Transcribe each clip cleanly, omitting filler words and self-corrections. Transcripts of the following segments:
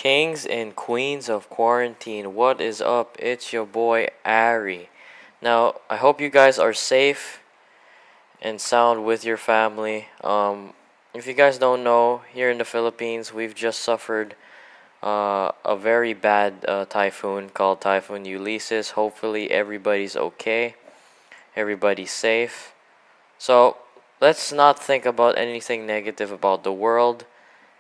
Kings and queens of quarantine, what is up? It's your boy Ari. Now, I hope you guys are safe and sound with your family. If you guys don't know, here in the Philippines, we've just suffered a very bad typhoon called Typhoon Ulysses. Hopefully, everybody's okay, everybody's safe. So, let's not think about anything negative about the world,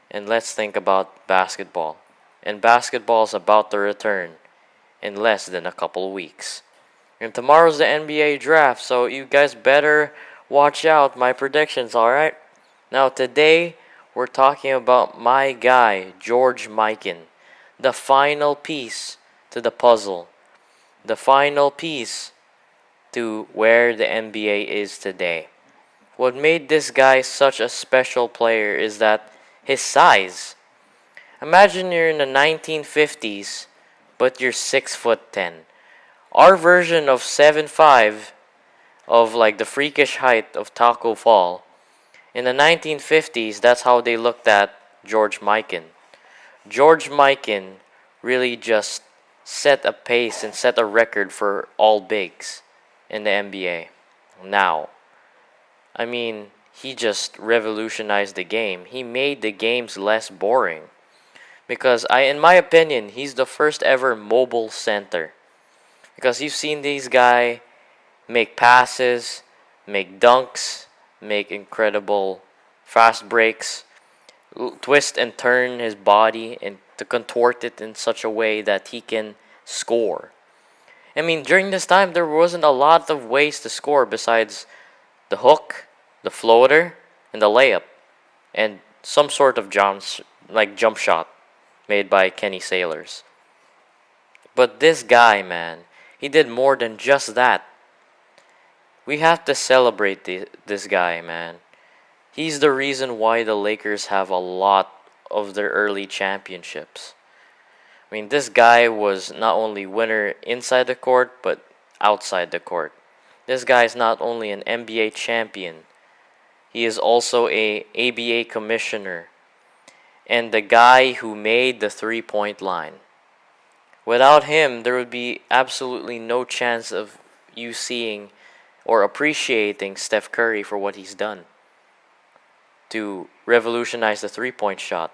and let's think about basketball. And basketball's about to return in less than a couple weeks. And tomorrow's the NBA draft, so you guys better watch out my predictions, alright? Now, today we're talking about my guy, George Mikan, the final piece to the puzzle, the final piece to where the NBA is today. What made this guy such a special player is that his size. Imagine you're in the 1950s, but you're 6'10". Our version of 7'5", of like the freakish height of Taco Fall. In the 1950s, that's how they looked at George Mikan. George Mikan really just set a pace and set a record for all bigs in the NBA. Now, I mean, he just revolutionized the game. He made the games less boring because in my opinion, he's the first ever mobile center. Because you've seen these guy make passes, make dunks, make incredible fast breaks, twist and turn his body and to contort it in such a way that he can score. I mean, during this time, there wasn't a lot of ways to score besides the hook, the floater, and the layup, and some sort of jump shot made by Kenny Sailors. But this guy, man, he did more than just that. We have to celebrate this guy, man. He's the reason why the Lakers have a lot of their early championships. I mean, this guy was not only winner inside the court, but outside the court. This guy is not only an NBA champion, he is also a ABA commissioner and the guy who made the three-point line. Without him, there would be absolutely no chance of you seeing or appreciating Steph Curry for what he's done to revolutionize the three-point shot.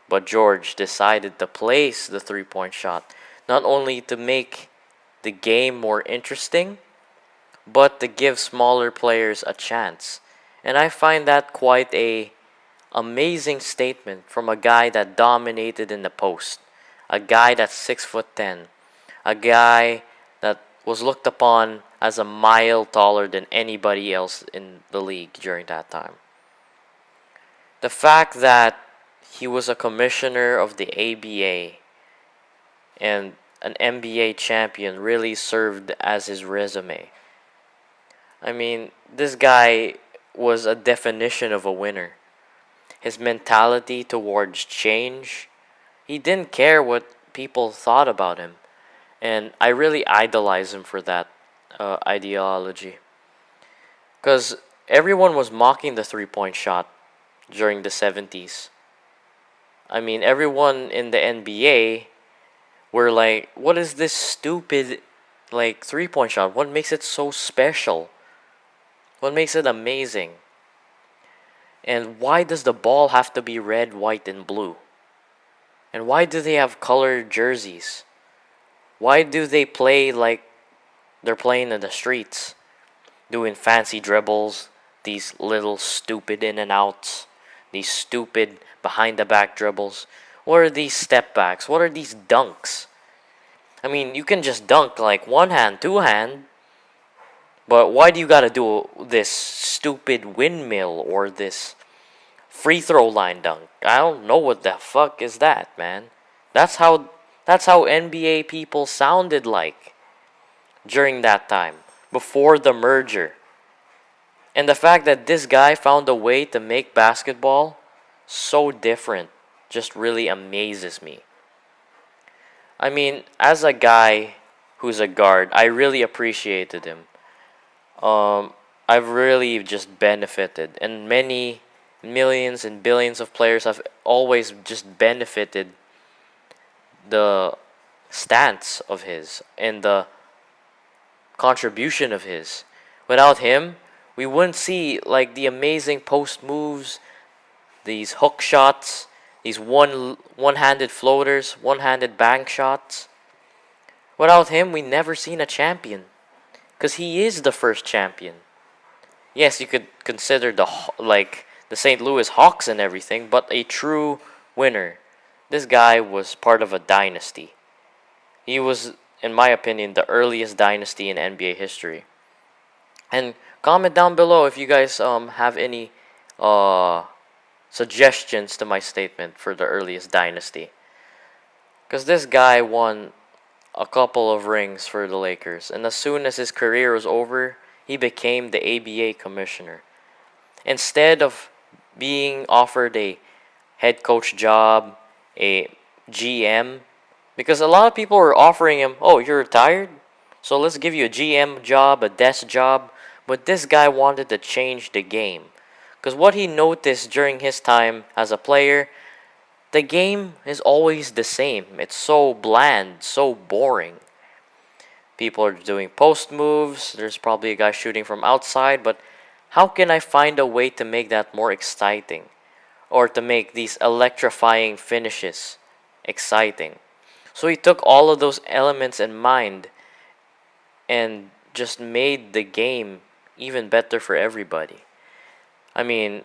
But George decided to place the three-point shot not only to make the game more interesting, but to give smaller players a chance. And I find that quite a amazing statement from a guy that dominated in the post, a guy that's 6'10", a guy that was looked upon as a mile taller than anybody else in the league during that time. The fact that he was a commissioner of the ABA and an NBA champion really served as his resume. I mean, this guy was a definition of a winner. His mentality towards change, he didn't care what people thought about him. And I really idolize him for that ideology. Because everyone was mocking the three-point shot during the 70s. I mean, everyone in the NBA were like, what is this stupid, like, three-point shot? What makes it so special? What makes it amazing? And why does the ball have to be red, white, and blue? And why do they have colored jerseys? Why do they play like they're playing in the streets? Doing fancy dribbles, these little stupid in and outs, these stupid behind the back dribbles. What are these step backs? What are these dunks? I mean, you can just dunk like one hand, two hand, but why do you gotta do this stupid windmill or this free throw line dunk? I don't know what the fuck is that, man. That's how NBA people sounded like during that time, before the merger. And the fact that this guy found a way to make basketball so different just really amazes me. I mean, as a guy who's a guard, I really appreciated him. I've really just benefited, and many millions and billions of players have always just benefited the stance of his and the contribution of his. Without him, we wouldn't see like the amazing post moves, these hook shots, these one-handed floaters, one-handed bank shots. Without him, we never seen a champion, because he is the first champion. Yes, you could consider the St. Louis Hawks and everything, but a true winner. This guy was part of a dynasty. He was, in my opinion, the earliest dynasty in NBA history. And comment down below if you guys have any uh suggestions to my statement for the earliest dynasty. Because this guy won a couple of rings for the Lakers, and as soon as his career was over, he became the ABA commissioner. Instead of being offered a head coach job, a GM, because a lot of people were offering him, oh, you're retired? So let's give you a GM job, a desk job. But this guy wanted to change the game. Because what he noticed during his time as a player, the game is always the same. It's so bland, so boring. People are doing post moves. There's probably a guy shooting from outside. But how can I find a way to make that more exciting? Or to make these electrifying finishes exciting? So he took all of those elements in mind and just made the game even better for everybody. I mean,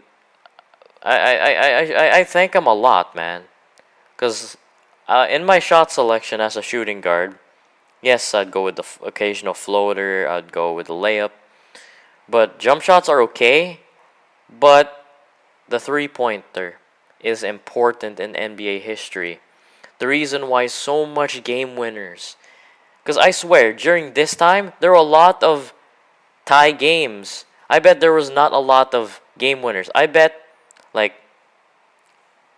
I thank him a lot, man. Because in my shot selection as a shooting guard, yes, I'd go with the occasional floater, I'd go with the layup. But jump shots are okay, but the three-pointer is important in NBA history. The reason why so much game winners. Because I swear, during this time, there were a lot of tie games. I bet there was not a lot of game winners. I bet like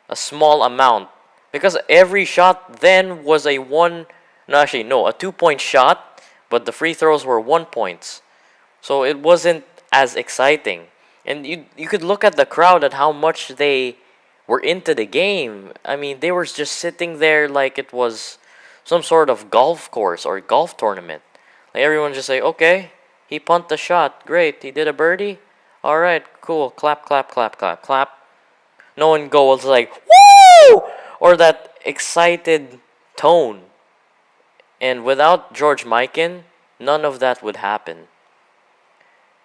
a small amount. Because every shot then was a one, no, actually, no, a 2 point shot, but the free throws were 1 points. So it wasn't as exciting. And you could look at the crowd at how much they were into the game. I mean, they were just sitting there like it was some sort of golf course or golf tournament. Like everyone just say, okay, he punted the shot, great. He did a birdie, all right, cool. Clap, clap, clap, clap, clap. No one goes like woo or that excited tone. And without George Mikan, none of that would happen.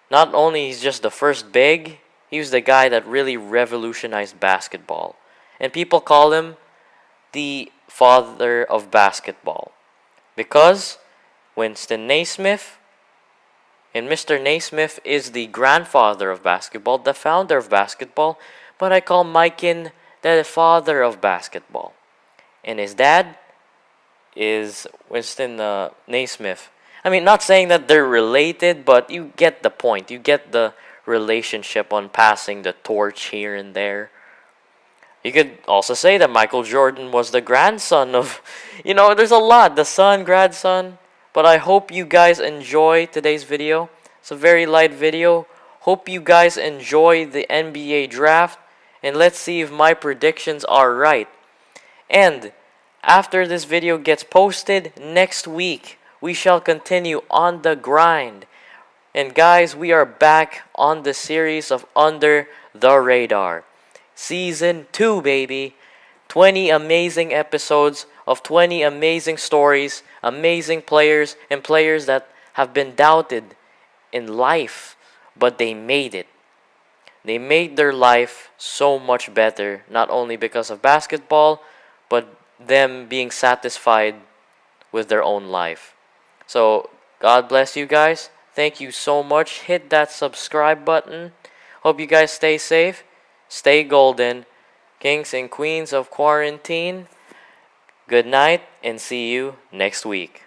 Not only he's just the first big, he was the guy that really revolutionized basketball. And people call him the father of basketball. Because Winston Naismith and Mr. Naismith is the grandfather of basketball, the founder of basketball, but I call Mikan the father of basketball. And his dad is Winston Naismith. I mean, not saying that they're related, but you get the point. You get the relationship on passing the torch here and there. You could also say that Michael Jordan was the grandson of, there's a lot, the son, grandson. But I hope you guys enjoy today's video. It's a very light video. Hope you guys enjoy the NBA draft. And let's see if my predictions are right. And after this video gets posted next week, we shall continue on the grind. And guys, we are back on the series of Under the Radar. Season 2, baby. 20 amazing episodes of 20 amazing stories, amazing players, and players that have been doubted in life, but they made it. They made their life so much better, not only because of basketball, but them being satisfied with their own life. So, God bless you guys. Thank you so much. Hit that subscribe button. Hope you guys stay safe. Stay golden. Kings and queens of quarantine. Good night and see you next week.